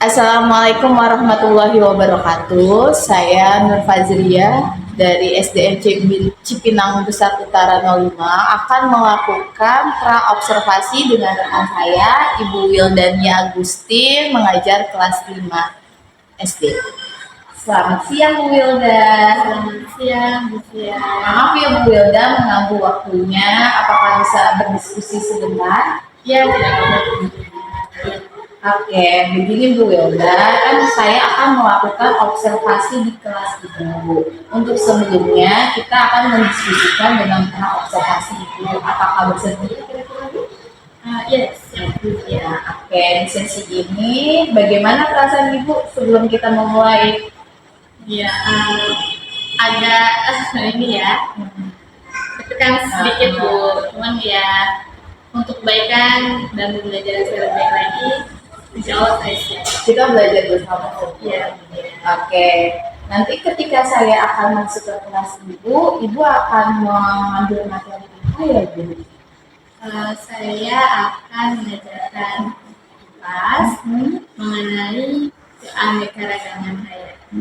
Assalamualaikum warahmatullahi wabarakatuh. Saya Nur Fazria dari SDN Cipinang Besar Utara 05 akan melakukan pra-observasi dengan rekan saya, Ibu Wildania Agustin, mengajar kelas 5 SD. Selamat siang Bu Wilda. Selamat siang, Bu Sia. Maaf ya Bu Wilda mengganggu waktunya. Apakah bisa berdiskusi sebentar? Ya, tidak apa-apa. Oke, begini Bu Wilda, kan saya akan melakukan observasi di kelas Ibu. Untuk sebelumnya, kita akan mendiskusikan dengan para observasi Ibu. Apakah bersedia kira-kira Bu? Yes, siap Bu Sia. Ya, oke, di sesi ini, bagaimana perasaan Ibu sebelum kita memulai? Ya, agak ini ya, tekan sedikit Bu. Cuman ya, untuk kebaikan dan belajar saya lebih baik lagi, insya Allah saya siap. Kita belajar bersama. Ya, Oke, nanti ketika saya akan masuk ke kelas Ibu akan mengambil materi apa ya Bu? saya akan mengajarkan kelas mengenai keanekaragaman hayati.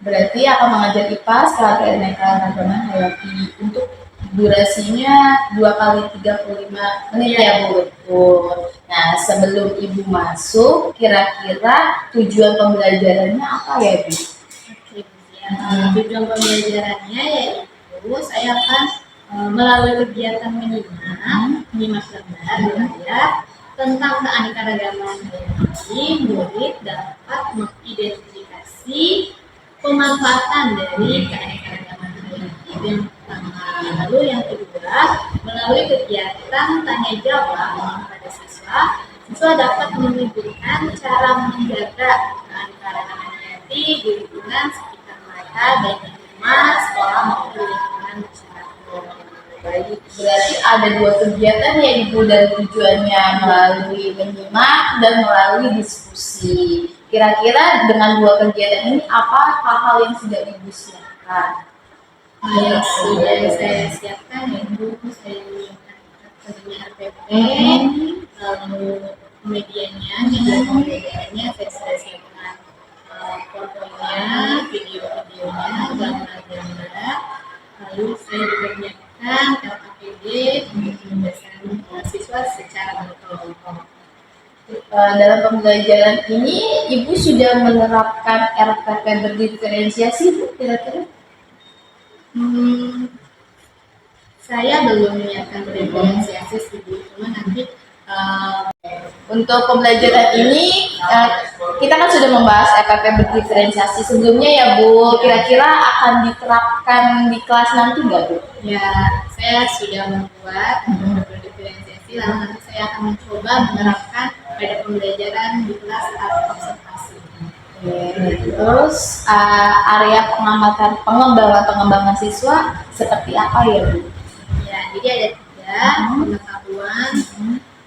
Berarti akan mengajar IPA setelah keanekaragaman hayati. Untuk durasinya 2 kali 35 menit ya Bu. Betul. Nah, sebelum Ibu masuk, kira-kira tujuan pembelajarannya apa ya Bu? Oke, Bu Sia. Tujuan pembelajarannya yaitu saya akan melalui kegiatan menyimak gambar ya tentang keanekaragaman hayati, murid dapat mengidentifikasi pemanfaatan dari keanekaragaman hayati yang pertama. Lalu yang kedua, melalui kegiatan tanya jawab pada siswa dapat menyebutkan cara menjaga keanekaragaman hayati di lingkungan sekitar mereka, baik di rumah, sekolah maupun lingkungan masyarakat. Baik, berarti ada 2 kegiatan ya Ibu, dan tujuannya melalui menyimak dan melalui diskusi. Kira-kira dengan 2 kegiatan ini apa hal-hal yang sudah Ibu siapkan? Yang sudah saya siapkan yaitu saya menyiapkan RPP, lalu media pembelajarannya saya sudah siapkan fotonya, video-videonya, gambar-gambar. Lalu saya juga menyiapkan LKPD untuk pembahasan siswa secara berkelompok. Dalam pembelajaran ini Ibu sudah menerapkan RPP berdiferensiasi Bu, kira-kira? Saya belum menyiapkan berdiferensiasi sih Bu, cuma nanti untuk pembelajaran ini kita kan sudah membahas RPP berdiferensiasi sebelumnya ya Bu. Kira-kira akan diterapkan di kelas nanti nggak Bu? Ya, saya sudah membuat berdiferensiasi, lalu nanti saya akan mencoba menerapkan pada pembelajaran di kelas atau observasi. Terus area pengembangan siswa seperti apa ya Bu? Ya, jadi ada 3, pengetahuan,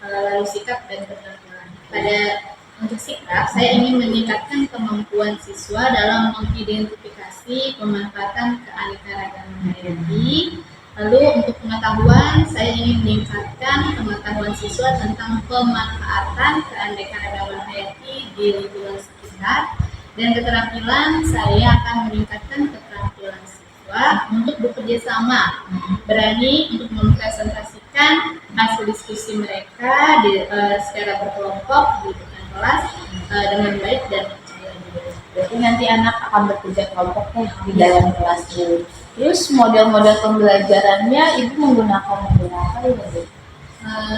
lalu sikap dan keterampilan. Untuk sikap, saya ingin meningkatkan kemampuan siswa dalam mengidentifikasi pemanfaatan keanekaragaman hayati. Lalu untuk pengetahuan, saya ingin meningkatkan pengetahuan siswa tentang pemanfaatan keanekaragaman hayati di lingkungan sekitar. Dan keterampilan, saya akan meningkatkan keterampilan siswa untuk bekerja sama, berani untuk mempresentasikan hasil diskusi mereka secara berkelompok di depan kelas dengan baik dan percaya diri. Berarti nanti anak akan bekerja kelompok di dalam kelas Bu. Terus model-model pembelajarannya Ibu menggunakan model apa ya Bu?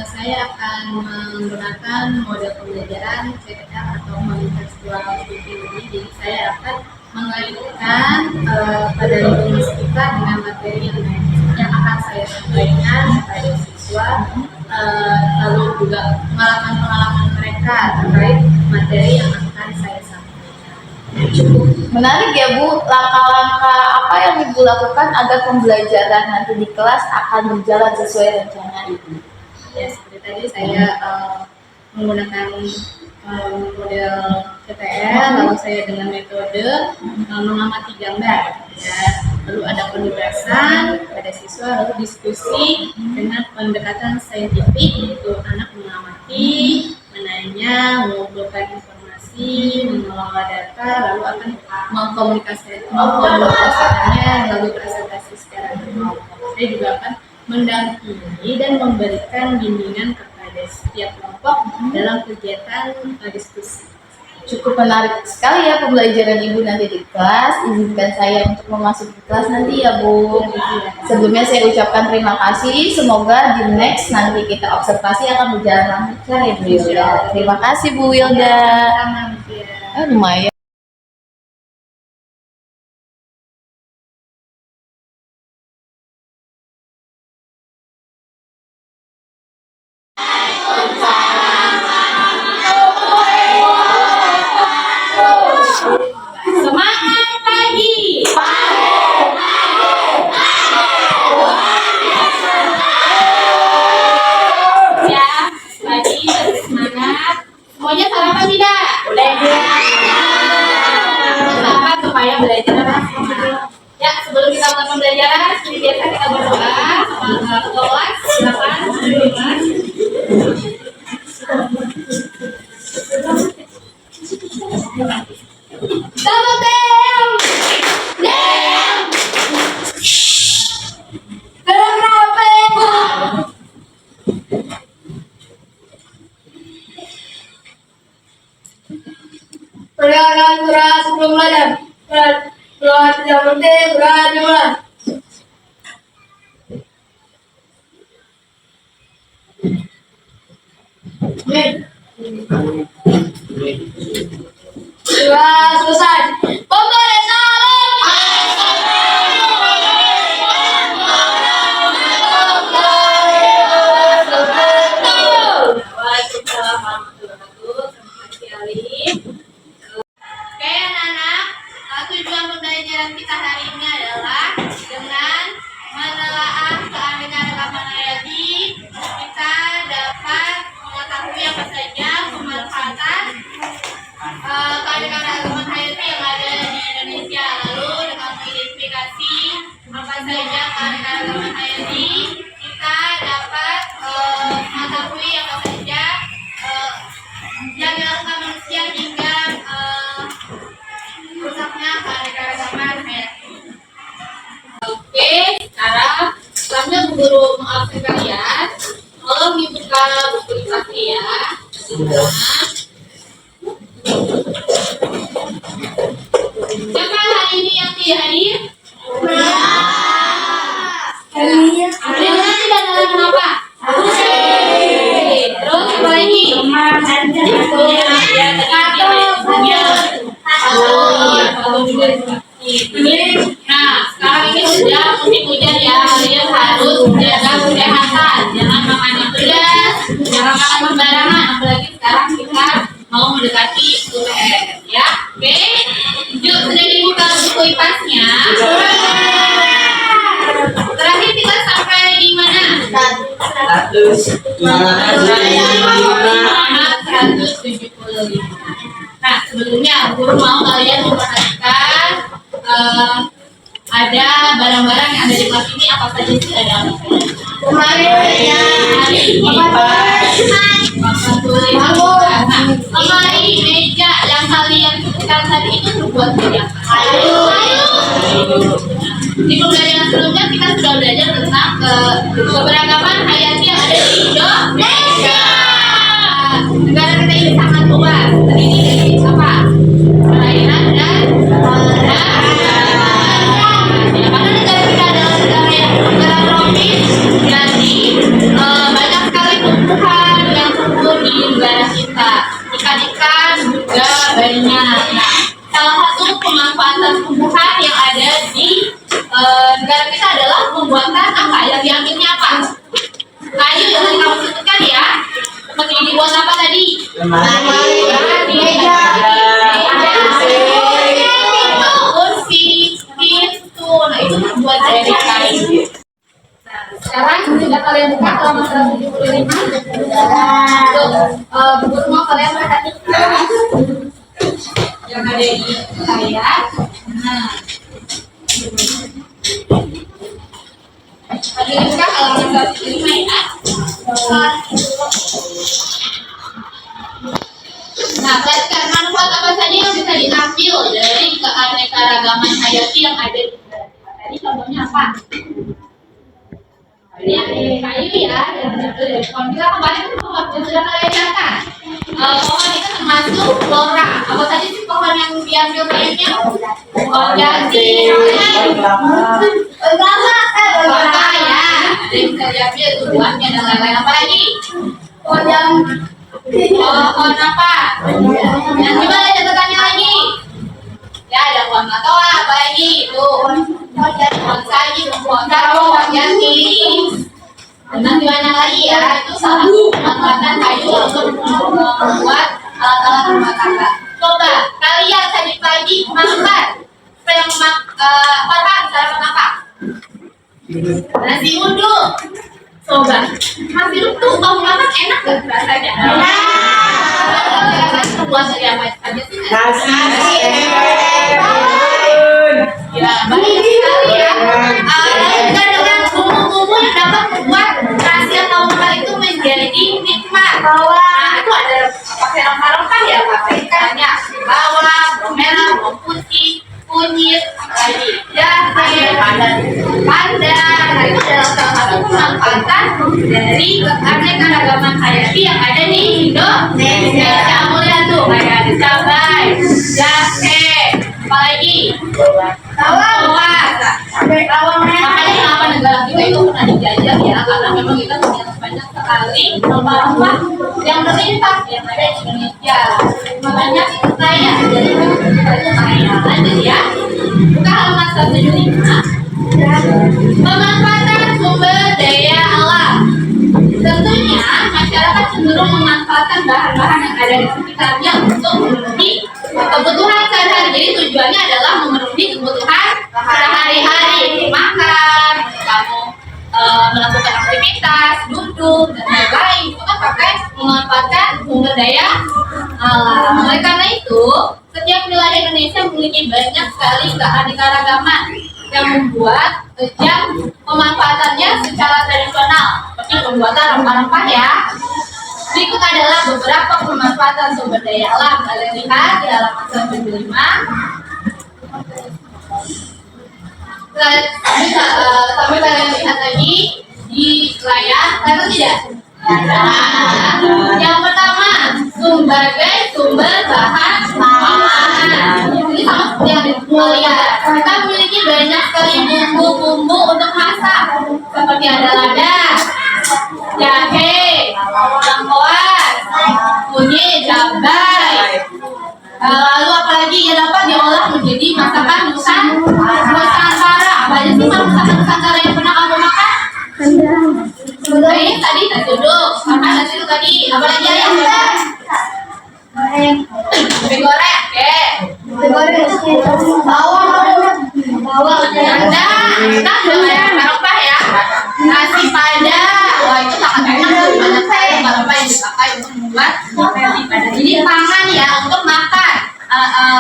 Saya akan menggunakan model pembelajaran CPR atau contextual thinking. Jadi saya akan mengaitkan pada lingkungan sekitar dengan materi yang akan saya sampaikan kepada siswa, lalu juga pengalaman mereka terkait materi yang akan saya sampaikan. Cukup menarik ya Bu. Langkah-langkah apa yang Ibu lakukan agar pembelajaran nanti di kelas akan berjalan sesuai rencana Ibu? Ya, seperti tadi saya menggunakan model CTR, lalu saya dengan metode mengamati gambar ya. Lalu ada penugasan pada siswa, lalu diskusi dengan pendekatan saintifik, yaitu anak mengamati, menanya, mengumpulkan informasi mengelola data, lalu akan mengkomunikasikannya melalui presentasi secara manual. Saya juga akan mendampingi dan memberikan bimbingan kepada setiap kelompok dalam kegiatan diskusi. Cukup menarik sekali ya pembelajaran Ibu nanti di kelas. Izinkan saya untuk memasuki kelas nanti ya Bu. Sebelumnya saya ucapkan terima kasih. Semoga di next nanti kita observasi akan berjalan lancar ya Bu Wilda. Terima kasih Bu Wilda. Lumayan. Semangat pagi. Ya, pagi bersemangat. Semuanya sarapan tidak? Sarapan supaya belajar dengan semangat. Ya, sebelum kita mulai pembelajaran, seperti biasa kita berdoa. Kelas, silakan. Double down! Down! Gerak rapet! Pergerakan berat sebelum belajar. Berat tidak penting, berat dimulai. Sudah selesai. Pemberian salam. Waalaikumsalam warahmatullahi wabarakatuh. Terima kasih Alif. Oke anak-anak, tujuan pembelajaran kita hari ini adalah dengan menelaah keanekaragaman hayati, kita dapat mengetahui apa saja pemanfaatan keanekaragaman hayati yang ada di Indonesia. Lalu dengan mengidentifikasi apa saja keanekaragaman hayati, kita dapat mengetahui apa saja yang dilakukan manusia hingga rusaknya keanekaragaman hayati. Oke, sekarang selanjutnya Bu Guru mengabsen kalian. Tolong dibuka buku literasi ya. Siapa hari ini yang tidak hadir? Ada yang tidak dalam kenapa? Terus apa lagi? Nah, sekarang ini sudah musim hujan ya, kalian harus jaga kesehatan, jangan makan yang pedas, jangan makan sembarangan, apalagi sekarang kita mau mendekati UTS, ya. Oke, yuk sudah dibuka buku IPAS-nya. Terakhir kita sampai di mana? 175. Nah, sebelumnya guru mau kalian memperhatikan ada barang-barang yang ada di kelas ini apa saja sih? Ada apa saja? Lemari, meja yang kalian sebutkan tadi itu terbuat dari apa? Di pembelajaran sebelumnya kita sudah belajar tentang keberagaman hayati yang ada di Indonesia. Negara kita ini sangat luas, terdiri dari apa? Perairan dan karena negara kita adalah negara tropis, jadi banyak sekali tumbuhan yang tumbuh di negara kita. Ikan-ikan juga banyak. Nah, salah satu pemanfaatan tumbuhan yang ada di negara kita adalah pembuatan apa? Yang diambilnya apa? Kayu yang tadi kamu sebutkan ya. Seperti dibuat apa tadi? Meja, kursi, pintu. Nah, itu terbuat dari kayu. Nah, sekarang sudah kalian buka halaman 175. Untuk mau kalian perhatikan yang ada di layar. Nah, tadi buka halaman 175 ya. Nah, perhatikan manfaat apa saja yang bisa diambil dari keanekaragaman hayati yang ada di kita? Tadi contohnya apa? Ini kayu ya, yang dari pohon. Kita kemarin itu pohon yang sudah kalian lihatkan. Pohon itu termasuk flora. Apa tadi sih pohon yang diambil kayunya? Pohon jati. Kelapa ya. Ada yang bisa diambil itu buahnya dan lain-lain. Apa lagi? Pohon apa? Yang coba lihat catatannya lagi. Ya ada pohon matoa, apa lagi? Pohon saji, pohon taro, pohon jati. Dan gimana lagi ya? Itu salah satu pemanfaatan kayu untuk membuat alat-alat rumah tangga. Coba kalian tadi pagi makan yang Farhan sarapan apa? Nasi uduk. Coba nasi uduk tuh mau makan enak gak rasanya? Buat dari apa aja sih? Nasi. Ya, banyak sekali ya. Dan dengan bumbu-bumbu yang dapat membuat nasi atau makan itu menjadi nikmat. Nah, itu ada pakai rempah-rempah ya, pakai ikannya, bawang, bawang merah, bawang putih, kunyit, lagi jahe, pandan. Nah, itu adalah salah satu pemanfaatan dari keanekaragaman hayati yang ada di Indonesia. Kamu lihat tuh, kayak ada cabai, jahe, apalagi bawang merah. Makanya kenapa negara kita itu pernah dijajah ya, karena memang kita punya banyak sekali rempah-rempah yang berlimpah yang ada di Indonesia. Makanya kita kaya, jadi kita itu kaya. Lanjut ya, buka halaman 175. Pemanfaatan sumber daya alam. Tentunya masyarakat cenderung memanfaatkan bahan-bahan yang ada di sekitarnya untuk memenuhi kebutuhan sehari-hari. Jadi tujuannya adalah memenuhi kebutuhan sehari-hari, makan, kamu melakukan aktivitas, duduk dan lain-lain. Itu kan pakai memanfaatkan sumber daya alam. Oleh karena itu, setiap wilayah Indonesia memiliki banyak sekali keanekaragaman yang membuat yang pemanfaatannya secara tradisional, seperti pembuatan rempah-rempah ya. Berikut adalah beberapa pemanfaatan sumber daya alam. Kalian lihat di halaman 175. Sambil kalian lihat lagi di layar, lalu tidak? Yang pertama, sebagai sumber bahan makanan. Ini sama seperti yang dilihat. Kita memiliki banyak sekali bumbu-bumbu untuk masak, seperti ada lada, jahe, lengkuas, kunyit, cabai. Lalu apalagi yang dapat diolah menjadi masakan Nusantara. Apa aja sih masakan Nusantara yang pernah kamu makan? Ini tadi nasi uduk, makan nasi uduk tadi. Apa lagi yang kita? Mie goreng, bawang, ada. Kita juga ada rempah ya. Nasi padang, wah itu sangat enak. Banyak sekali rempah yang dipakai untuk membuat nasi padang. Ini pangan ya untuk makan.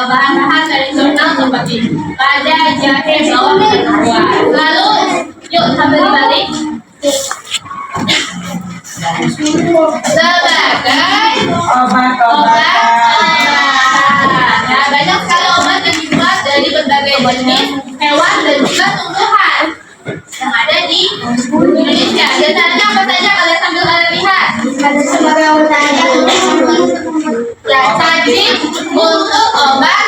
Bahan-bahan tradisional seperti lada, jahe, bawang, dan buah. Lalu, yuk sambil dibalik. Sebagai obat-obatan. Nah, banyak sekali obat yang dibuat dari berbagai jenis hewan dan juga tumbuhan yang ada di Indonesia. Biasanya apa saja kalian sambil kalian lihat? Ya, cacing untuk obat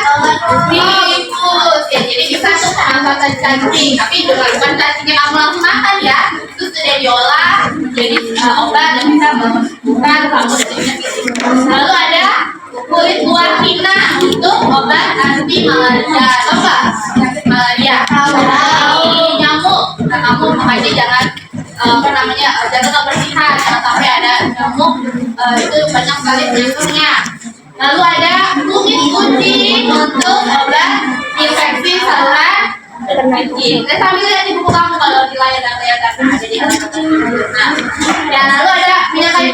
tifus. Ya, jadi bisa tuh pemanfaatan cacing, tapi bukan cacing yang kamu langsung makan ya. Itu sudah diolah jadi obat dan bisa menyembuhkan kamu jadinya tifus. Lalu ada kulit buah pinang untuk obat anti malaria. Coba malaria, nyamuk. Nah, kamu makanya jangan jaga kebersihan, jangan sampai ada nyamuk. Itu banyak sekali penyakitnya. Lalu ada kunyit putih untuk obat infeksi saluran kencing. Saya sambil lihat di buku kamu kalau di layar dan kelihatan ada di halaman. Nah, ya lalu ada minyak kayu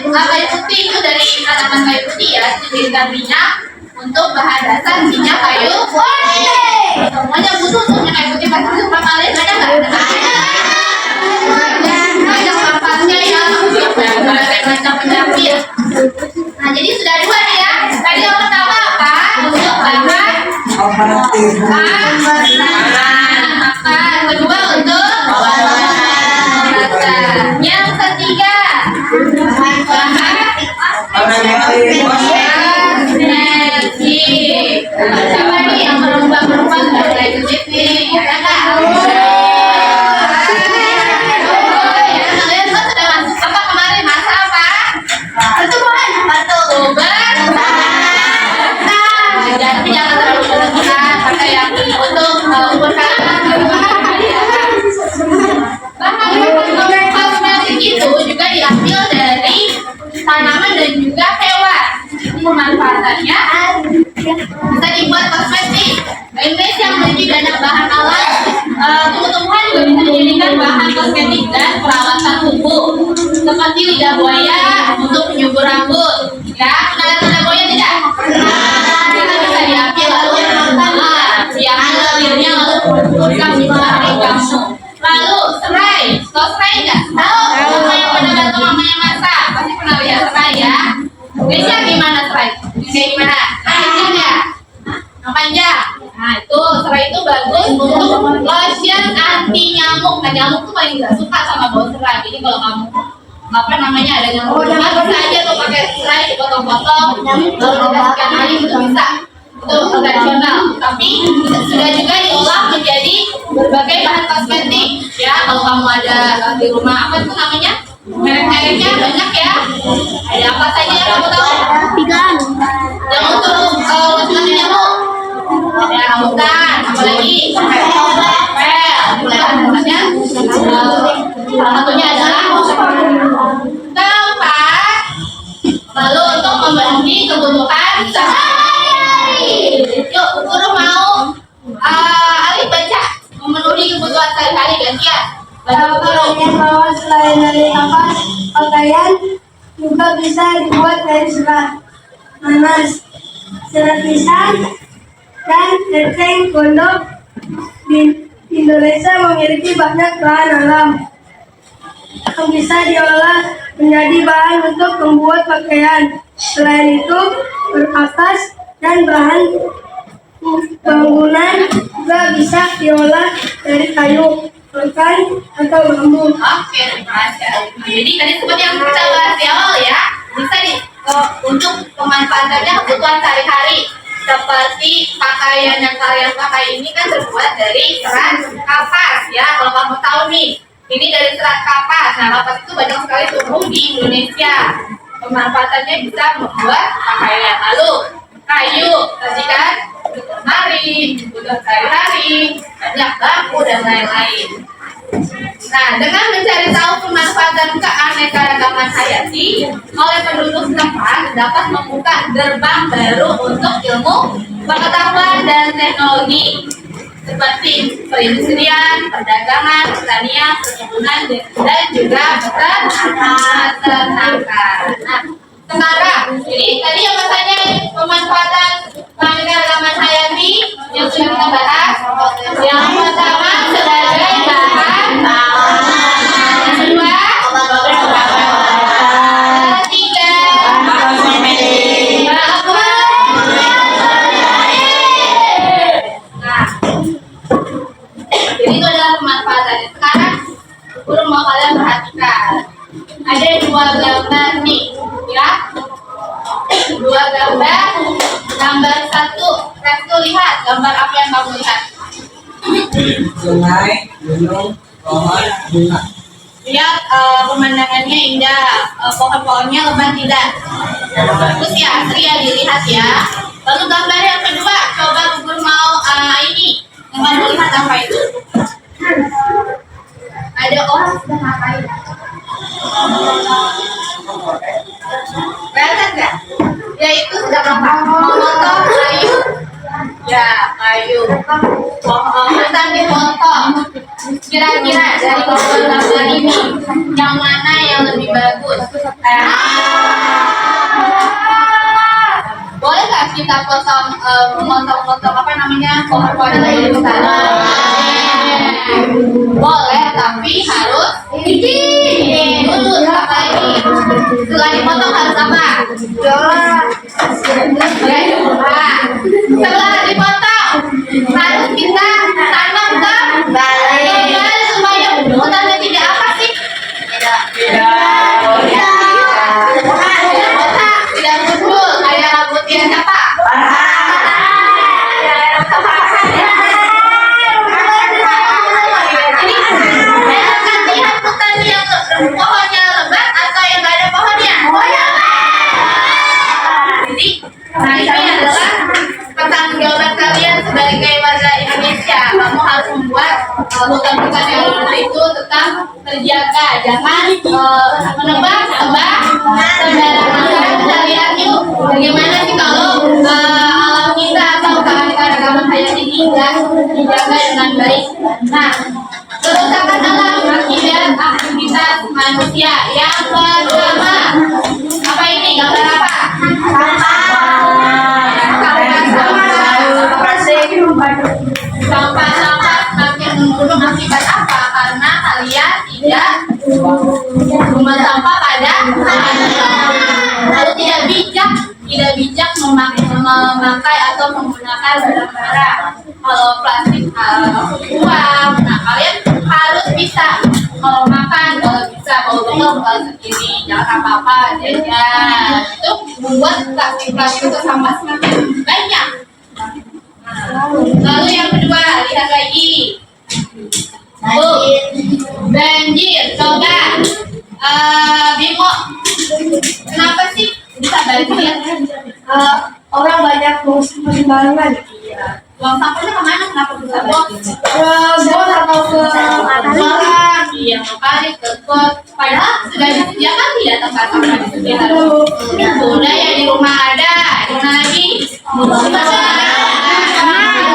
putih, itu dari tanaman kayu putih ya, itu dijadikan minyak untuk bahan dasar minyak kayu putih. Semuanya butuh tuh minyak kayu putih, pasti suka kalian ada nggak? Banyak manfaatnya ya, banyak penyakit. Nah, jadi sudah dua nih ya. Tadi yang pertama apa? makan. Kedua untuk rasa. Yang ketiga energi. Siapa nih yang berubah-berubah dari energi nih? Ada nggak? Kalian kan sudah masuk apa kemarin? Masa apa? Pertumbuhan. Jadi jangan terlalu berlebihan karena yang untuk umur kalian. Bahan kosmetik itu juga diambil dari tanaman dan juga hewan. Pemanfaatannya bisa dibuat kosmetik. Indonesia memiliki banyak bahan alam. Tumbuh-tumbuhan juga bisa dijadikan bahan kosmetik dan perawatan tubuh. Seperti lidah buaya untuk penyubur rambut. Ya, kenal lidah buaya tidak? Kita bisa diambil lalu diambil akhirnya lalu kita di kamu. Lalu serai, tahu serai nggak? Tahu? Sama yang pada bantu mamanya masak, pasti pernah lihat serai ya. Biasanya gimana serai? Kayak gimana? Panjang ya? Yang panjang. Nah itu serai itu bagus untuk lotion anti nyamuk. Nah nyamuk tuh paling nggak suka sama bau serai. Jadi kalau kamu apa namanya ada nyamuk, bisa aja tuh pakai serai dipotong-potong, lalu dikasihkan air itu bisa. Itu tradisional, tapi sudah juga diolah menjadi berbagai bahan kosmetik ya. Kalau kamu ada di rumah apa itu namanya, merek-mereknya banyak ya. Ada apa saja yang kamu tahu? Yang untuk lotion nyamuk ada rambutan, apalagi salah satunya adalah tempat. Lalu untuk memenuhi kebutuhan sehari-hari. Yuk, guru mau Alif baca memenuhi kebutuhan sehari-hari gantian. Bahwa selain dari kapas, pakaian juga bisa dibuat dari serat, nanas, serat pisang, dan eceng gondok. Di Indonesia memiliki banyak bahan alam yang bisa diolah menjadi bahan untuk membuat pakaian. Selain itu, berkapas dan bahan bangunan juga bisa diolah dari kayu, rotan, atau bambu. Oke, terima kasih. Jadi tadi seperti yang kita bahas di awal ya, bisa untuk pemanfaatannya kebutuhan sehari-hari. Seperti pakaian yang kalian pakai ini kan terbuat dari serat kapas ya. Kalau kamu tahu nih, ini dari serat kapas. Nah, kapas itu banyak sekali tumbuh di Indonesia. Pemanfaatannya bisa membuat pakaian. Lalu kayu, tadi kan lemari, kebutuhan sehari-hari, banyak bambu dan lain-lain. Nah, dengan mencari tahu pemanfaatan keanekaragaman hayati oleh penduduk setempat dapat membuka gerbang baru untuk ilmu pengetahuan dan teknologi seperti perindustrian, perdagangan, pertanian, perkebunan, dan juga peternakan. Nah, sekarang, jadi tadi yang katanya pemanfaatan keanekaragaman hayati yang sudah kita bahas, yang pertama sebagai bahan yang kedua ketiga nah, jadi itu adalah pemanfaatannya. Sekarang guru mau kalian perhatikan ada dua gambar nih ya, dua gambar. Gambar satu, Restu lihat gambar apa yang kamu lihat? Sungai, gunung, pohon, bunga. Lihat pemandangannya indah, pohon-pohonnya lebat tidak? Bagus ya, asri ya dilihat ya. Lalu gambar yang kedua, coba guru mau ini yang kamu lihat apa itu? Ada orang sedang ngapain? Kelihatan nggak? Ya itu sedang apa? Memotong kayu. Ya, kayu. Sedang dipotong. Kira-kira dari gambar ini yang mana yang lebih bagus? Boleh nggak kita memotong apa namanya pohon-pohon yang lebih besar? Boleh, tapi harus ini dulu. Apa lagi? Setelah dipotong harus apa? Setelah dipotong Jadi, nah ini adalah pertanggungjawaban kalian sebagai warga Indonesia. Kamu harus membuat hutan-hutan yang luas itu tetap terjaga. Jangan menebang sembarangan. Kita lihat yuk, bagaimana sih kalau alam kita atau keanekaragaman hayati ini tidak dijaga dengan baik. Nah, kerusakan alam akibat aktivitas manusia. Yang pertama, apa ini? Gambar apa? Sampah-sampah semakin menurun akibat apa? Karena kalian tidak membuang sampah pada lalu tidak bijak memakai atau menggunakan barang-barang. Kalau plastik buang, nah kalian harus bisa kalau makan, kalau bisa bawa bekal sendiri, jangan apa-apa jajan. Itu membuat plastik itu sampah semakin banyak. Lalu yang kedua, lihat lagi. Banjir. Coba Bimo, kenapa sih bisa banjir? Orang banyak buang sampah sembarangan. Buang sampahnya kemana? Kenapa bisa banjir? Got atau ke Orang yang kali ke got, padahal sudah disediakan tidak tempat sampah di sekitar. Sudah ya, di rumah ada, di mana lagi?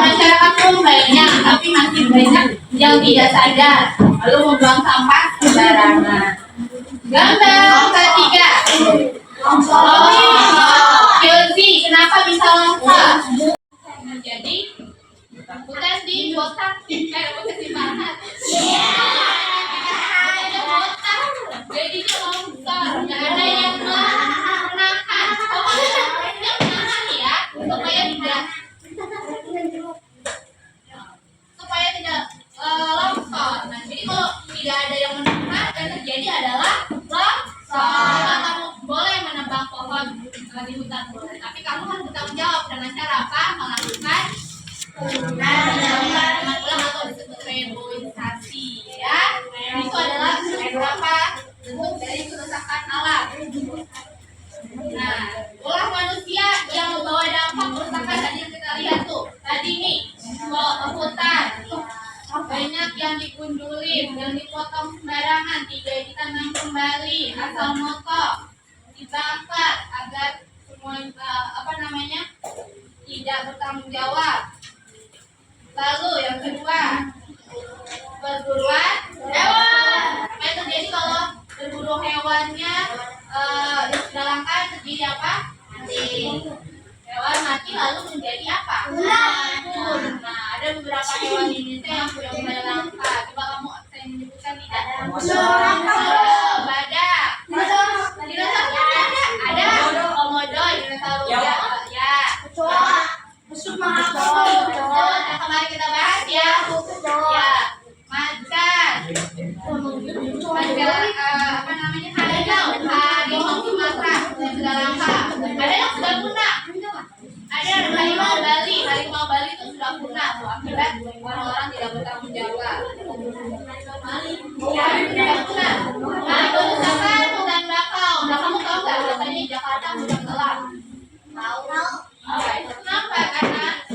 Masyarakat pun banyak, tapi masih banyak yang tidak sadar lalu membuang sampah sembarangan. Gambar ketiga. Yosi, kenapa bisa longsor? Jadi bukan di botak, bukan di mana? Ada botak, jadinya longsor. Nggak ada yang menahan. Pokoknya yang menahan ya, supaya tidak longsor. Nah, jadi kalau tidak ada yang menahan, yang terjadi adalah longsor. Kamu boleh menebang pohon di hutan boleh, tapi kamu harus bertanggung jawab dengan cara apa? Melakukan penanggulangan ulang atau disebut reboisasi, ya. Itu adalah beberapa bentuk dari kerusakan alam. Nah, ulah manusia yang membawa dampak kerusakan tadi yang kita lihat tuh. Tadi nih, hutan banyak yang digundulin, yang dipotong sembarangan, tidak ditanam kembali, asal motok, dibakar agar semua tidak bertanggung jawab. Lalu yang kedua, perburuan hewan. Apa yang terjadi kalau berburu hewannya sudah langka, terjadi apa? Mati. Hewan mati lalu menjadi apa? Punah. Nah, ada beberapa hewan di Indonesia yang sudah mulai langka. Coba kamu saya menyebutkan tidak? Badak. Dinosaurus ada. Komodo, dinosaurus ya. Busuk Yang kemarin kita bahas ya. Ya. Macan. Harimau Sumatera yang sudah langka. Ada yang sudah punah. Ada harimau Bali itu sudah punah tuh akibat orang-orang tidak bertanggung jawab. Ya, sudah punah. Nah, kerusakan hutan bakau. Nah, kamu tahu nggak katanya Jakarta sudah gelap? Tahu. Kenapa?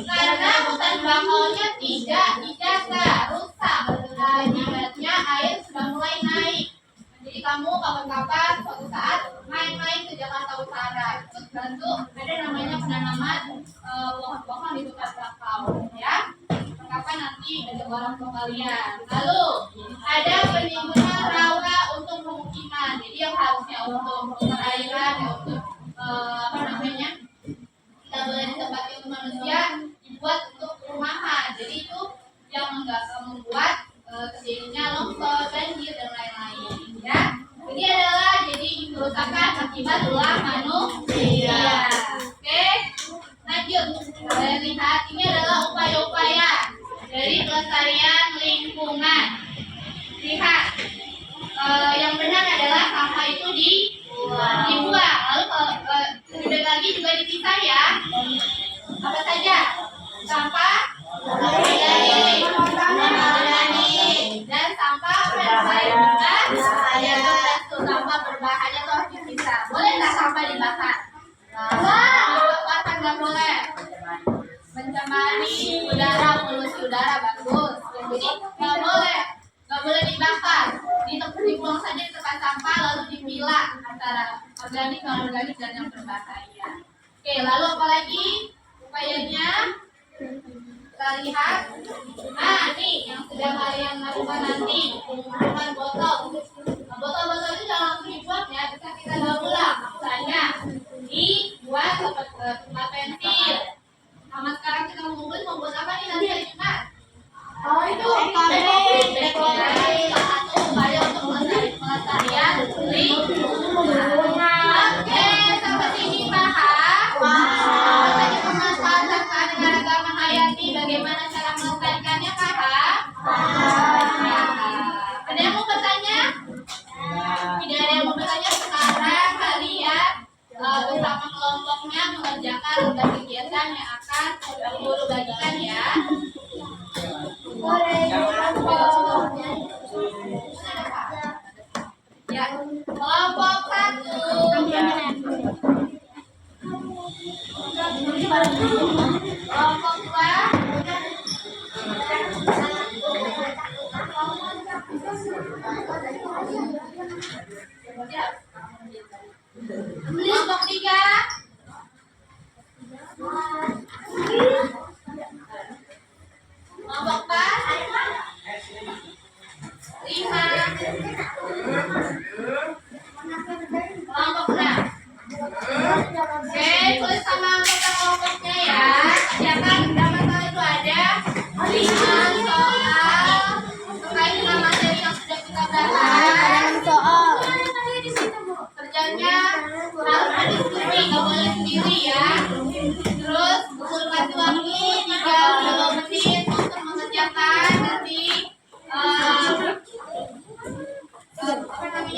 Karena hutan bakaunya tidak dijaga, rusak. Akibatnya air sudah mulai naik. Jadi kamu kapan-kapan suatu saat main-main ke Jakarta Utara, terus bantu ada namanya penanaman pohon-pohon di hutan bakau, ya. Kapan nanti ada orang tua kalian. Lalu ada penimbunan rawa untuk pemukiman. Jadi yang harusnya untuk perairan, untuk kita boleh ditempati untuk manusia dibuat untuk perumahan. Jadi itu yang membuat terjadinya longsor, banjir dan lain-lain, ya. Ini adalah jadi kerusakan akibat ulah manusia. Oke, lanjut. Kita lihat ini adalah upaya-upaya dari pelestarian lingkungan. Lihat, yang benar adalah sampah itu dibuang. Lalu lebih lagi juga dipisah ya. Apa saja? Sampah dan sampah berbahaya. Sampah berbahaya itu harus dipisah. Boleh nggak sampah dibakar? Mencemari udara, polusi udara, bagus. Jadi nggak boleh dibakar. Dibuang saja di tempat sampah lalu dipilah antara organik, non organik dan yang berbahaya. Oke, lalu apa lagi upayanya? Kita lihat. Nah, nih yang sudah kalian lakukan nanti menggunakan botol. Nah, botol-botol itu jangan langsung dibuang ya, bisa kita daur ulang. Misalnya dibuat tempat pensil. Sama sekarang kita mau buat apa nih nanti hari Jumat? Oh itu satu upaya untuk melestarikan lingkungan. Oke, sampai sini paham? Katanya pemanfaatan keanekaragaman hayati, bagaimana cara melestarikannya, paham? Ada yang mau bertanya? Tidak ada yang mau bertanya. Sekarang kalian bersama kelompoknya mengerjakan kegiatan yang akan guru bagikan ya. Ya, kelompok 1. Kelompok 2. Kelompok 3. Kelompok 4. 5. Kelompok 6. Oke, tulis sama anggota kelompoknya ya. Kerjakan dalam hal itu ada 5 soal terkait dengan materi yang sudah kita bahas. Kerjanya harus berdiskusi, nggak boleh sendiri ya. Terus guru kasih waktu 3 menit untuk mengerjakan nanti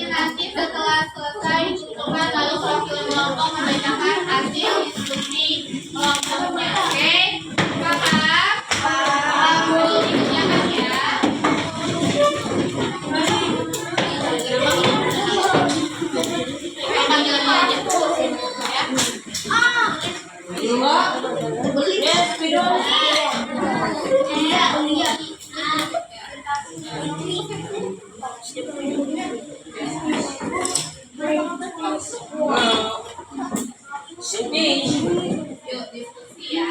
nanti setelah selesai ditentukan lalu kelompok membacakan hasil diskusi kelompoknya. Oke, paham? Lalu dikerjakan ya. Yuk diskusi ya.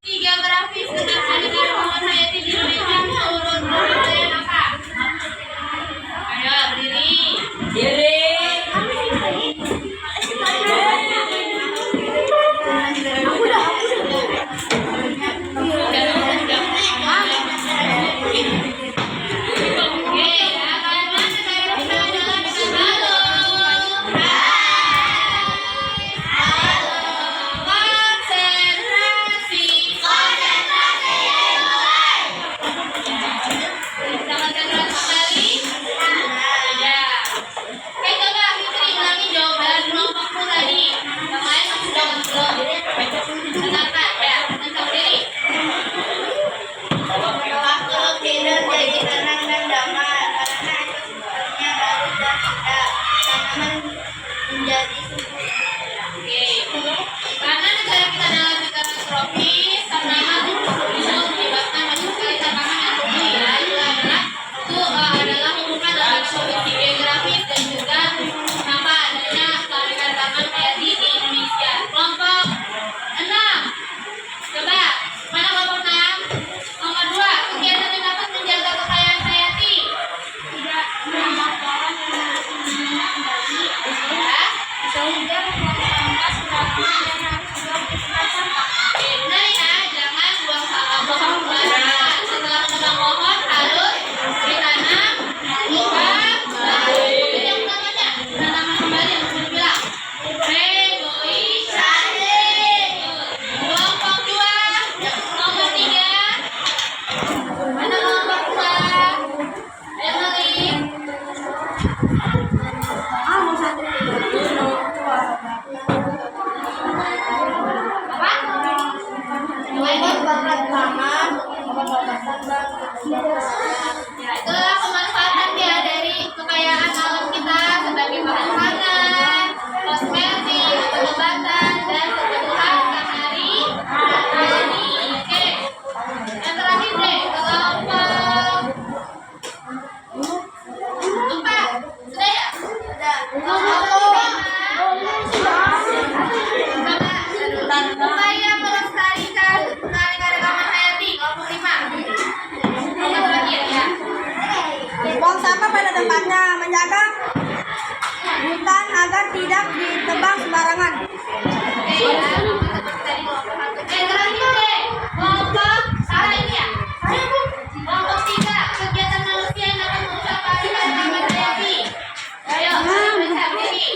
Tiga grafis dengan keanekaragaman hayati di Indonesia menurut kalian apa? Ayo berdiri. Karena negara kita adalah negara tropis, tanaman bisa menyebabkan banyak sekali tanaman yang tumbuh ya. Itu adalah hubungan dalam kondisi geografis dan juga kenapa adanya keanekaragaman hayati di Indonesia. Kelompok 6. Coba, mana kelompok 6? Nomor 2, kegiatan yang dapat menjaga kekayaan hayati. Tidak menambah pohon yang harus menjaga kembali. Ya. Sehingga membuang sampah sembarangan dan harus juga bertempat sampah. Benar ya, jangan buang sampah sembarangan. Setelah menebang pohon harus ditanam kembali. Yang pertamanya tanaman kembali yang Ya, itulah pemanfaatannya dari kekayaan alam kita sebagai bahan pangan, kosmetik, pengobatan, dan kebutuhan sehari-hari. Oke, yang terakhir deh, kelompok 4. Sudah ya? Upaya melestarikan keanekaragaman hayati, kelompok 5. Yang terakhir ya. Buang sampah pada tempatnya, menjaga hutan agar tidak ditebang sembarangan. Oke, ya. Tadi kelompok 1. Terakhir deh, kelompok salah ini ya. Kelompok 3, kegiatan manusia yang dapat merusak keanekaragaman hayati. Ayo, baca ini.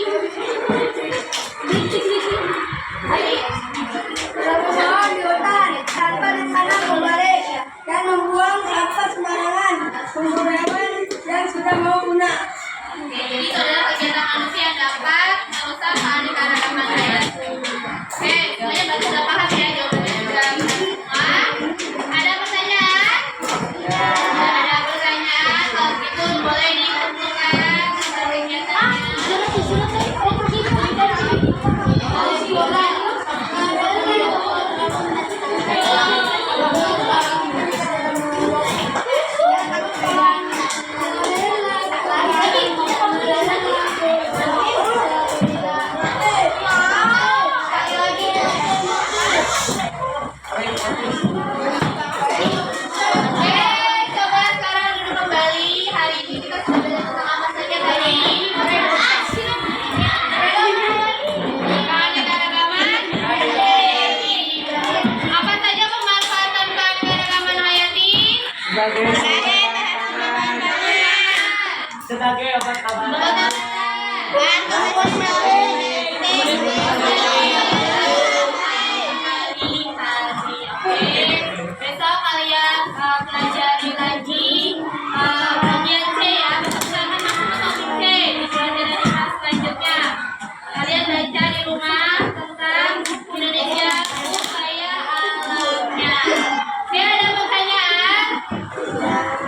Berapa di hutan tanpa ditanam kembali dan membuang sampah sembarangan untuk hewan yang sudah mau punah. Oke, jadi itu adalah kegiatan manusia yang dapat merusak keanekaragaman hayati. Oke, semuanya baca sudah paham ya jawabannya sudah benar semua. Ada pertanyaan? Tidak ada pertanyaan. Kalau gitu boleh dikumpulkan kegiatannya. Oke, coba sekarang duduk kembali. Hari ini kita sudah belajar tentang apa saja tadi? Keanekaragaman hayati. Apa saja pemanfaatan keanekaragaman hayati? Sebagai obat-obatan. Besok kalian pelajari lagi bagian C ya. Besok sama topik C di pelajaran kelas selanjutnya. Kalian baca di rumah tentang Indonesia kaya alamnya. Oke, ada pertanyaan?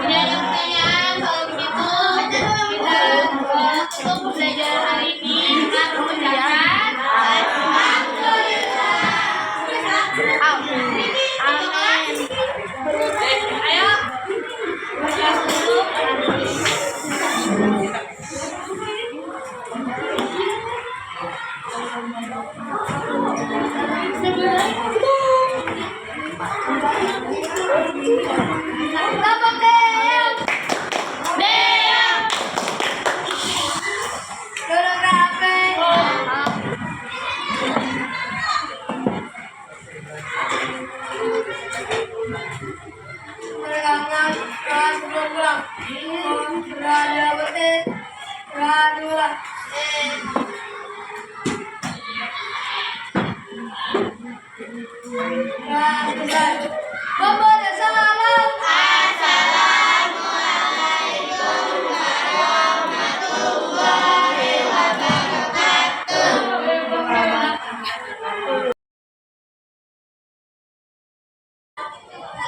Tidak ada pertanyaan. Kalau begitu kita tutup pembelajaran hari ini dengan mengucapkan ayo berkelas dulu.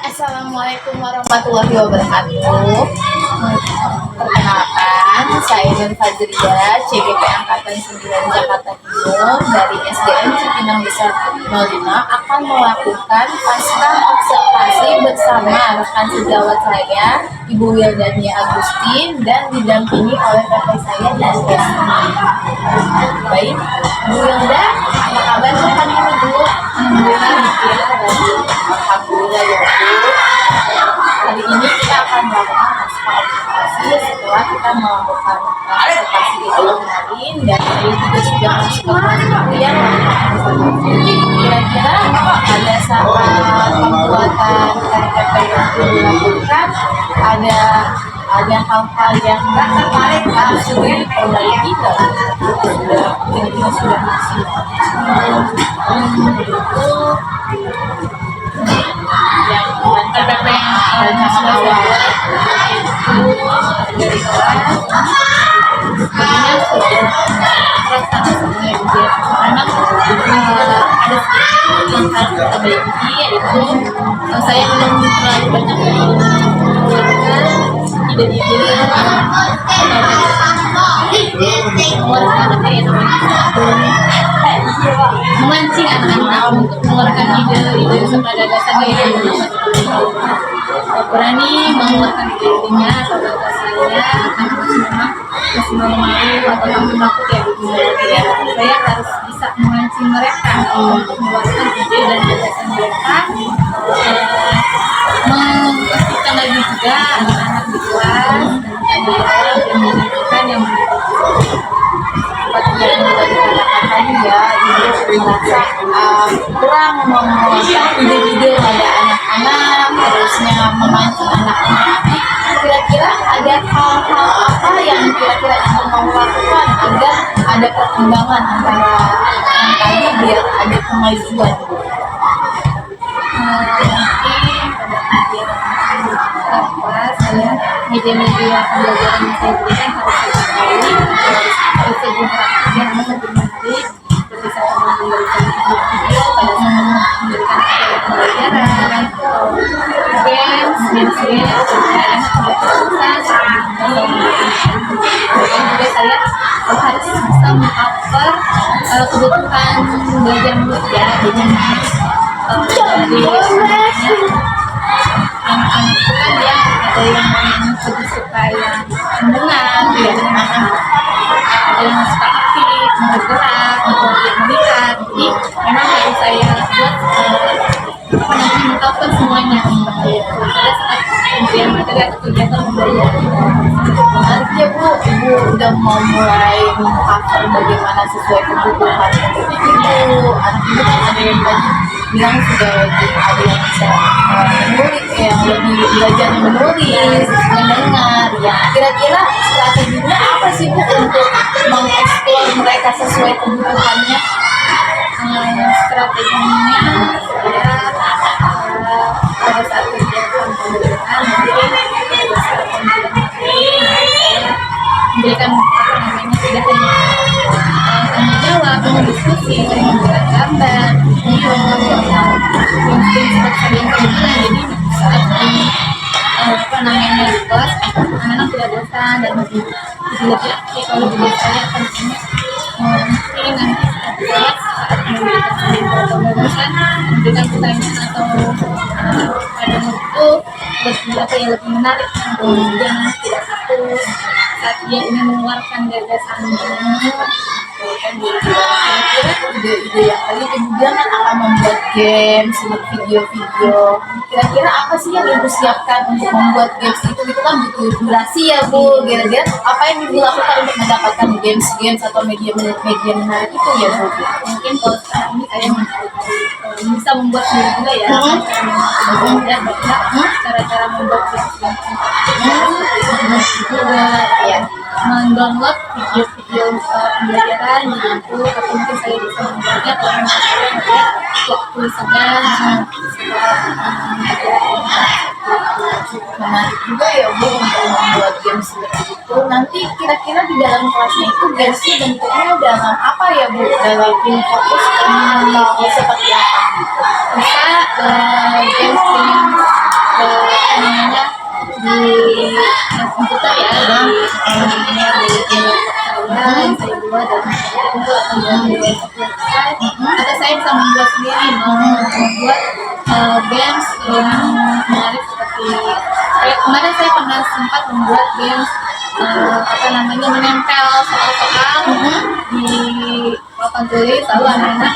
Assalamualaikum warahmatullahi wabarakatuh. Perkenalkan, saya Nur Fazria, CGP Angkatan 9 Jakarta Timur dari SDN Cipinang Besar 05 akan melakukan pasca observasi bersama rekan sejawat saya, Ibu Wildania Agustin, dan didampingi oleh kakak saya dan Desti. Baik, Bu Wilda, apa kabar pekan ini Bu? Alhamdulillah ya Bu. Hari ini kita akan melakukan pasca observasi setelah kita melakukan observasi itu kemarin, dan saya juga sudah masuk ke penelitian. Kira-kira ada saran pembuatan KTP yang perlu dilakukan, ada hal-hal yang tertarik sudah diperbaiki dan kira-kira sudah masih yang KTP rancangan awal dari kelas harus kita miliki, yaitu saya belum terlalu banyak mengeluarkan ide-ide mengeluarkan apa ya namanya, memancing anak-anak untuk mengeluarkan ide-ide serta gagasan yang berani mengeluarkan ide-idenya atau gagasannya tanpa masih malu-malu atau takut-takut ya. Jadi saya harus bisa memancing mereka untuk mengeluarkan ide dan gagasan mereka, memastikan lagi juga anak-anak di kelas dan pendidikan yang seperti yang tadi katakan tadi ya, ibu merasa kurang mengeluarkan ide-ide pada anak-anak, terusnya memancing anak-anak. Kira-kira ada hal-hal apa yang kira-kira ibu mau lakukan agar ada perkembangan antara yang tadi biar ada kemajuan? Saya media-media pembelajaran yang saya berikan harus harus lebih praktis dan lebih menarik, seperti saya memberikan video pada saat memberikan pembelajaran games juga saya harus bisa meng-cover kebutuhan belajar murid ya. Jadi anak-anak itu kan dia ada yang lebih suka yang mendengar, ada yang suka aktif, bergerak, melihat. Jadi memang harus saya buat mengcover semuanya seperti itu. Pada saat kemudian materi atau kegiatan pembelajaran. Nanti ya Bu, Ibu udah mau mulai mengcover bagaimana sesuai kebutuhan ibu. Anak ibu kan ada yang tadi bilang sudah ada yang bisa menulis, yang lebih belajar menulis, mendengar. Ya, kira-kira strateginya apa sih Bu untuk mengeksplor mereka sesuai kebutuhannya? Strateginya saya pada saat kegiatan pembelajaran mungkin pada saat pembelajaran saya memberikan apa namanya tidak hanya tanya jawab, diskusi, saya memberikan gambar, mungkin seperti yang saya bilang. Jadi saat di apa namanya di kelas anak-anak tidak bosan dan lebih aktif. Kalau di saya tentunya mungkin nanti saat kelas saat memberikan pertanyaan atau ada waktu lebih apa yang lebih menarik untuk jangan tidak fokus saat dia ingin mengeluarkan gagasannya. Kira-kira ide-ide yang tadi ibu bilang kan akan membuat games, video-video. Kira-kira apa sih yang ibu siapkan untuk membuat games itu? Itu kan butuh durasi ya Bu. Kira-kira apa yang ibu lakukan untuk mendapatkan games atau media menarik itu ya Bu? Mungkin kalau sekarang ini saya bisa membuat sendiri juga ya. Cara-cara membuat juga ya, mendownload video-video pembelajaran di YouTube, atau mungkin saya bisa membuatnya kalau memang saya ada waktu senggang Menarik juga ya Bu untuk membuat games seperti itu. Nanti kira-kira di dalam kelasnya itu gamesnya bentuknya dalam apa ya Bu? Dalam fokus atau seperti apa? bisa games namanya di komputer ya, di saya yang saya buat dan saya buat di website, atau saya bisa membuat sendiri, membuat games yang menarik seperti kemarin saya pernah sempat membuat games apa namanya menempel soal-soal di papan tulis, lalu anak-anak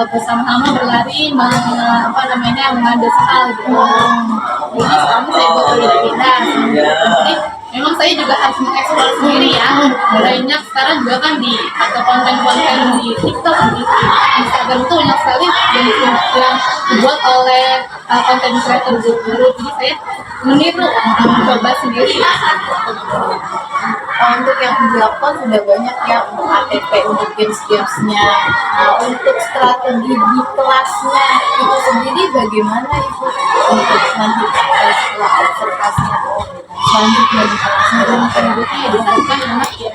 bersama-sama berlari apa namanya mengambil soal gitu. Jadi sekarang saya buat berbeda. Jadi memang saya juga harus mengeksplor sendiri ya. Banyak sekarang juga kan di atau konten-konten di TikTok, di Instagram itu banyak sekali yang dibuat oleh konten creator guru. Jadi saya meniru, mencoba sendiri. Untuk yang dilakukan sudah banyak ya untuk ATP, untuk games-gamesnya. Untuk strategi di kelasnya itu sendiri bagaimana Ibu untuk nanti setelah observasi atau selanjutnya di kelasnya? Selanjutnya ya diharapkan anak ya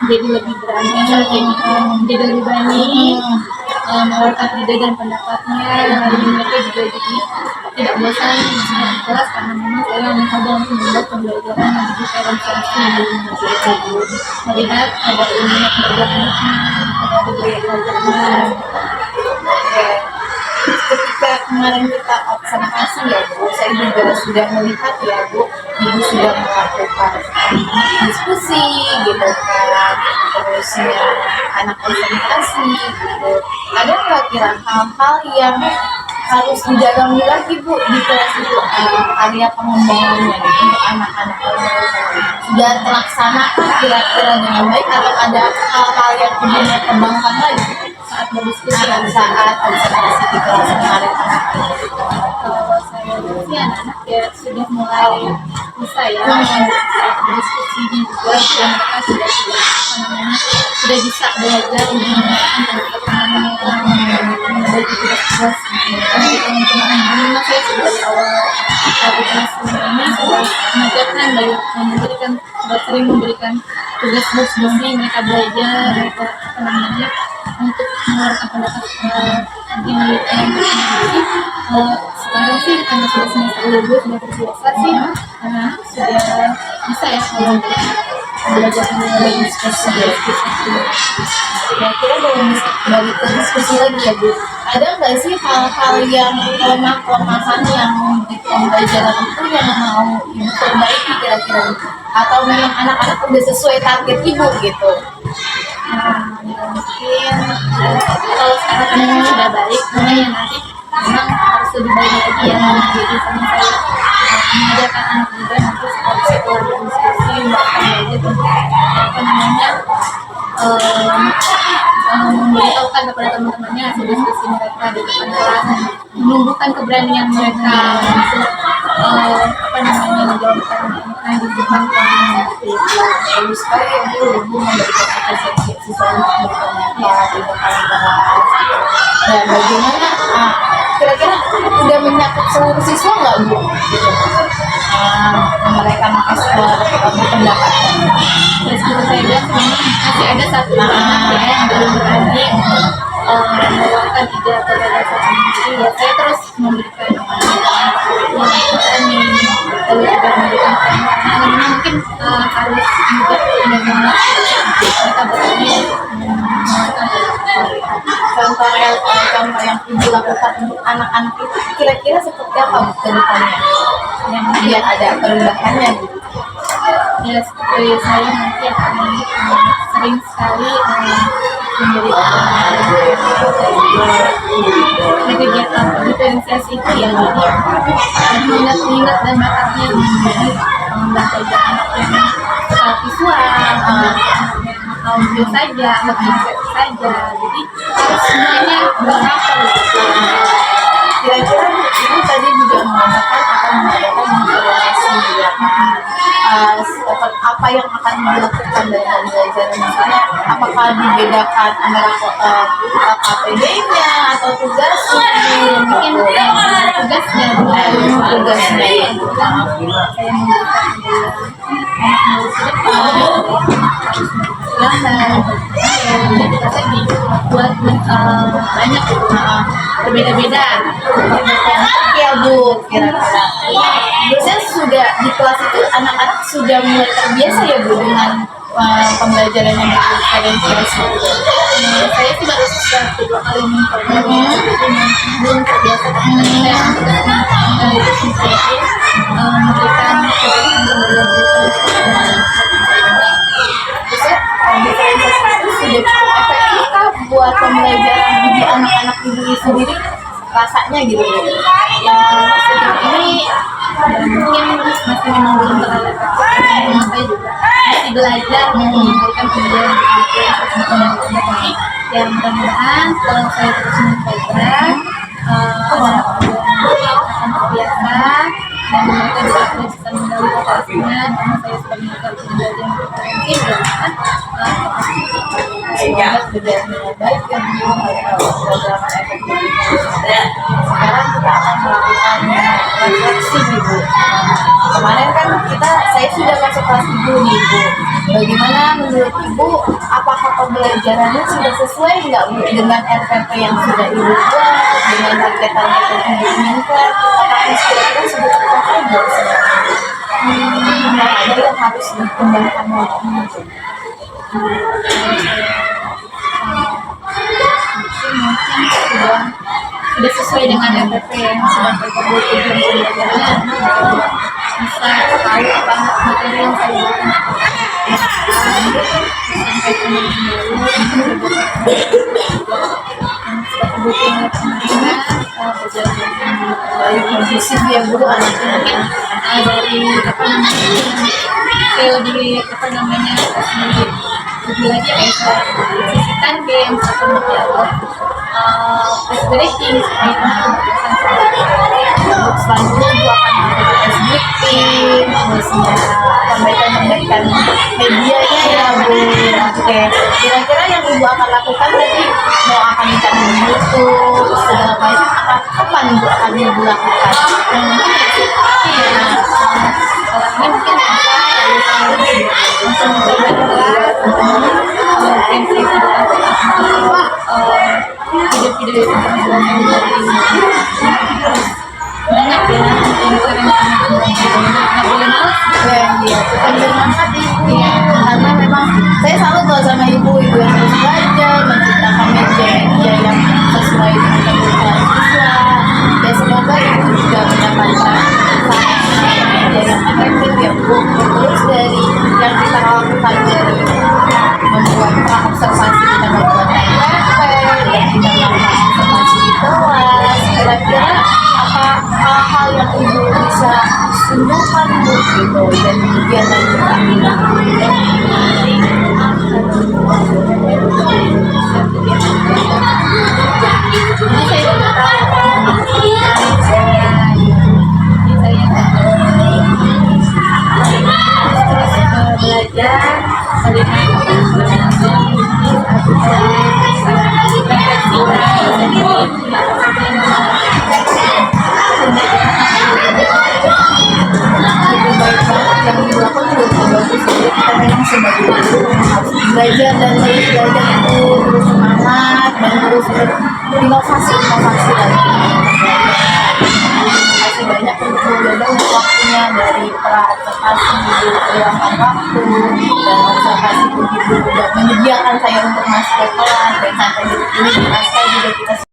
jadi lebih berani, jadi lebih berani mengeluarkan ide dan pendapatnya. Lalu mereka juga jadi tidak bosan di kelas karena memang saya mencoba untuk membuat pembelajaran yang diferensiasi melihat ada ilmu pembelajarannya, ada budaya belajarnya. Ketika kemarin kita observasi ya Bu, saya juga sudah melihat ya Bu, Ibu sudah melakukan diskusi gitu kan, terus ya anak konsentrasi gitu. Ada nggak kira hal-hal yang harus didalami lagi Bu di kelas itu, area pengembangannya gitu, untuk anak-anak sudah terlaksana kira-kira dengan baik atau ada hal-hal yang perlu dikembangkan lagi saat berdiskusi saat observasi di kelas kemarin? Kalau saya lihat sih anak-anak ya sudah mulai bisa ya berdiskusinya juga, dan mereka sudah bisa belajar untuk menggunakan pendekatan membagi tugas-tugas memang saya sudah dari awal kelas ini sudah mengajarkan sudah sering memberikan tugas diskusi, mereka belajar, mereka untuk mengeluarkan pendapat sekarang sih karena sudah semester lulus sudah terbiasa sih, karena sudah bisa ya kalau belajar mengenai diskusi. Kira-kira dari diskusi lagi ya Bu, ada nggak sih hal-hal yang kelemahan yang di pembelajaran itu yang mau Ibu perbaiki kira-kira gitu? Atau memang anak-anak udah sesuai target Ibu gitu? Mungkin kalau sekarang kan sudah baik, mulai yang nanti memang harus lebih baik lagi ya. Jadi sama saya mengajarkan anak juga nanti seperti setelah berdiskusi mereka belajar untuk memberitahukan kepada teman-temannya hasil diskusi mereka di depan kelas, menumbuhkan keberanian mereka untuk menjawabkan di depan kelas. Bagus sekali ya Bu, Ibu memberikan apresiasi siswa untuk berkomentar di depan kelas. Dan bagaimana? Kira-kira udah mencakup seluruh siswa nggak Bu? Mereka berpendapat. Ya seperti saya bilang masih ada satu anak ya yang belum berani mengeluarkan ide atau gagasan sendiri. Ya saya terus memberikan berani, lalu juga memberikan pendampingan. Mungkin harus juga benar-benar mereka berani mengeluarkan Contoh yang Ibu lakukan untuk anak-anak itu kira-kira seperti apa Bu ke depannya? Yang biar ada perubahannya gitu. Ya seperti saya nanti akan sering sekali memberikan kegiatan diferensiasi itu ya, jadi mengingat dan bakatnya menjadi belajar anak yang visual, audio saja, musik saja, jadi harus semuanya berkapal. Kira-kira Ibu tadi juga mengatakan akan mengadakan informasi ya, apa yang akan dilakukan dengan pembelajaran, misalnya apakah dibedakan antara KPD-nya atau tugasnya, Mungkin tugasnya tugasnya saya memberikan kita tadi buat banyak berbeda-beda. ya Bu, kira-kira biasanya sudah di kelas itu anak-anak sudah mulai terbiasa ya Bu dengan pembelajaran yang diferensiasi. Saya sih baru kedua kali mencoba, belum terbiasa karena saya memberikan Diferensiasi itu sudah cukup efektif kah buat pembelajaran bagi anak-anak Ibu sendiri rasanya gitu ya sejauh ini mungkin masih memang belum terlalu efektif, karena saya juga masih belajar memberikan pembelajaran ini. Ya mudah-mudahan setelah saya terus mencoba akan terbiasa dan mereka juga bisa mengendalikan hasilnya, karena saya sudah melakukan pembelajaran diferensi dan semoga berjalan dengan baik dan program efektif. Sekarang kita akan melakukan refleksi Ibu. Kemarin kan saya sudah masuk kelas Ibu nih Ibu. Bagaimana menurut Ibu, apakah pembelajarannya sudah sesuai nggak Bu dengan RPP yang sudah Ibu buat, dengan target-target yang Ibu inginkan? Apakah kira-kira sudah tercapai nggak sebenarnya? Nah, ada yang harus dikembangkan lagi. Sudah sesuai dengan RPP yang sudah kita buat pembelajarannya, bisa tahu apa materi yang saya buat sampai Baik, kondusif ya Bu anaknya. dari apa namanya saya lebih apa namanya lebih lagi kayak sisikan games atau ice breaking Untuk selanjutnya Ibu akan melakukan ice breaking, terusnya perbaikan medianya ya Bu. Oke, kira-kira yang Ibu akan lakukan tadi mau akan mencari di YouTube segala macam, kapan Ibu akan Ibu lakukan? orangnya mungkin langsung mencoba kelas video-video itu banyak ya nggak boleh males. Iya, kita bermanfaat Ibu ya. Karena memang saya salut loh sama Ibu yang terus belajar, menciptakan media yang sesuai dengan kebutuhan siswa. Dan semoga Ibu juga mendapatkan media yang efektif ya Bu. Terus dari yang kita lakukan dari membuat observasi, kita membuat RPP, dan kita melakukan observasi di kelas. Kira-kira apa hal-hal yang Ibu bisa sungguhkan Bu gitu dan kegiatan kita. Jadi saya udah tahu belajar Belajar dan terus belajar itu terus semangat dan terus berinovasi lagi. Terima kasih banyak untuk waktunya dari observasi meluangkan waktu dan observasi juga menyediakan saya untuk masuk ke kelas dan sampai detik ini di kelas saya juga kita